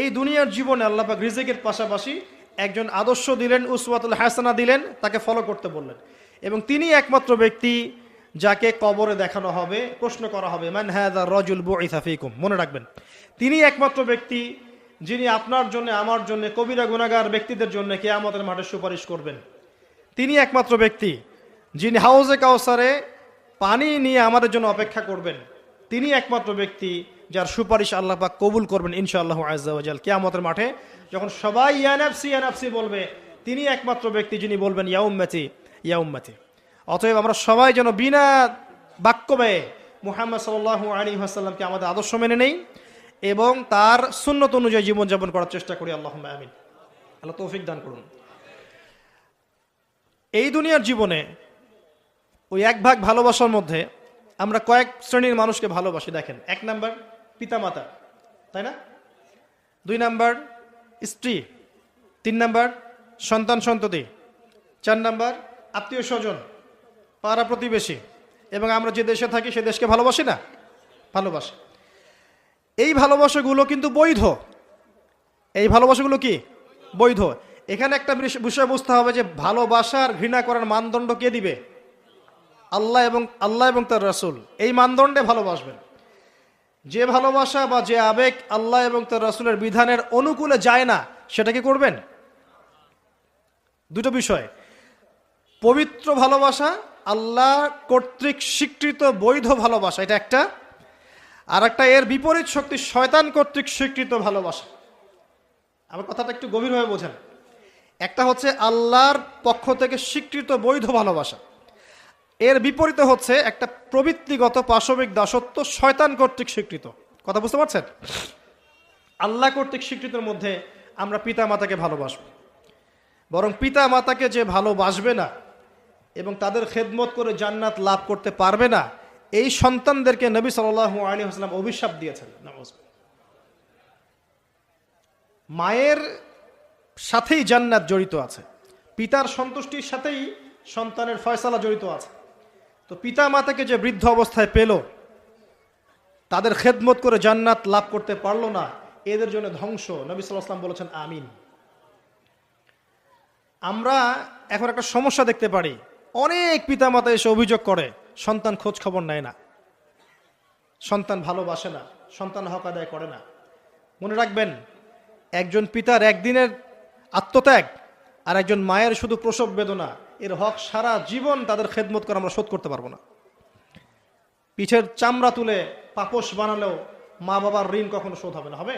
এই দুনিয়ার জীবনে আল্লাহ পাক রিজিকের পাশাপাশি একজন আদর্শ দিলেন, উসওয়াতুল হাসানা দিলেন, তাকে ফলো করতে বললেন। এবং তিনি একমাত্র ব্যক্তি যাকে কবরে দেখানো হবে, প্রশ্ন করা হবে, মান হাযা রাজুল বুইসা ফীকুম। মনে রাখবেন, তিনি একমাত্র ব্যক্তি যিনি আপনার জন্য, আমার জন্য, কবিরা গুনাহগার ব্যক্তিদের জন্য কিয়ামতের মাঠে সুপারিশ করবেন। তিনি একমাত্র ব্যক্তি যিনি হাউজে কাউসারে পানি নিয়ে আমাদের জন্য অপেক্ষা করবেন। তিনি একমাত্র ব্যক্তি যার সুপারিশ আল্লাহ পাক কবুল করবেন ইনশাআল্লাহ আযজা ওয়া জাল। কিয়ামতের মাঠে যখন সবাই ইয়া নাফসি ইয়া নাফসি বলবে, তিনি একমাত্র ব্যক্তি যিনি বলবেন ইয়া উম্মতি ইয়া উম্মতি। অতএব আমরা সবাই যেন বিনা বাক্য ব্যয়ে মুহাম্মদ সাল্লাল্লাহু আলাইহি ওয়াসাল্লামকে আমাদের আদর্শ মেনে নেই এবং তার সুন্নত অনুযায়ী জীবনযাপন করার চেষ্টা করি। আল্লাহুম্মা আমিন। আল্লাহ তৌফিক দান করুন। এই দুনিয়ার জীবনে ওই এক ভাগ ভালোবাসার মধ্যে আমরা কয়েক শ্রেণীর মানুষকে ভালোবাসি। দেখেন, 1 নাম্বার পিতামাতা, তাই না? 2 নাম্বার স্ত্রী, 3 নাম্বার সন্তান সন্ততি, 4 নাম্বার আত্মীয় স্বজন, পাড়া প্রতিবেশী, এবং আমরা যে দেশে থাকি সে দেশকে ভালোবাসি না? ভালোবাসি। এই ভালোবাসাগুলো কিন্তু বৈধ। এই ভালোবাসাগুলো কি বৈধ? এখানে একটা বিষয় বুঝতে হবে যে ভালোবাসার ঘৃণা করার মানদণ্ড কে দিবে? আল্লাহ এবং তার রাসূল। এই মানদণ্ডে ভালোবাসবেন। যে ভালোবাসা বা যে আবেগ আল্লাহ এবং তার রাসূলের বিধানের অনুকূলে যায় না, সেটা কি করবেন? দুটো বিষয়, পবিত্র ভালোবাসা, আল্লাহ কর্তৃক স্বীকৃত বৈধ ভালোবাসা, এটা একটা। আর একটা এর বিপরীত শক্তি, শয়তান কর্তৃক স্বীকৃত ভালোবাসা। আমার কথাটা একটু গভীরভাবে বোঝেন। একটা হচ্ছে আল্লাহর পক্ষ থেকে স্বীকৃত বৈধ ভালোবাসা, এর বিপরীতে হচ্ছে একটা প্রবৃত্তিগত পাশবিক দাসত্ব, শয়তান কর্তৃক স্বীকৃত। কথা বুঝতে পারছেন? আল্লাহ কর্তৃক স্বীকৃতির মধ্যে আমরা পিতা মাতাকে ভালোবাসব, বরং পিতা মাতাকে যে ভালোবাসবে না এবং তাদের খেদমত করে জান্নাত লাভ করতে পারবে না, এই সন্তানদেরকে নবী সাল্লাল্লাহু আলাইহি ওয়াসাল্লাম অভিশাপ দিয়েছেন। মায়ের সাথেই জান্নাত জড়িত আছে, পিতার সন্তুষ্টির সাথেই সন্তানের ফয়সালা জড়িত আছে। তো পিতা মাতাকে যে বৃদ্ধ অবস্থায় পেল, তাদের খেদমত করে জান্নাত লাভ করতে পারলো না, এদের জন্য ধ্বংস। নবী সাল্লাল্লাহু আলাইহি ওয়াসাল্লাম বলেছেন আমিন। আমরা এখন একটা সমস্যা দেখতে পারি, অনেক পিতা মাতা এসে অভিযোগ করে সন্তান খোঁজ খবর নেয় না, সন্তান ভালোবাসে না, সন্তান হক আদায় করে না। মনে রাখবেন, একজন পিতার একদিনের আত্মত্যাগ আর একজন মায়ের শুধু প্রসব বেদনা, এর হক সারা জীবন তাদের খেদমত করে আমরা শোধ করতে পারবো না। পিঠের চামড়া তুলে পাপোশ বানালেও মা বাবার ঋণ কখনো শোধ হবে না। হবে?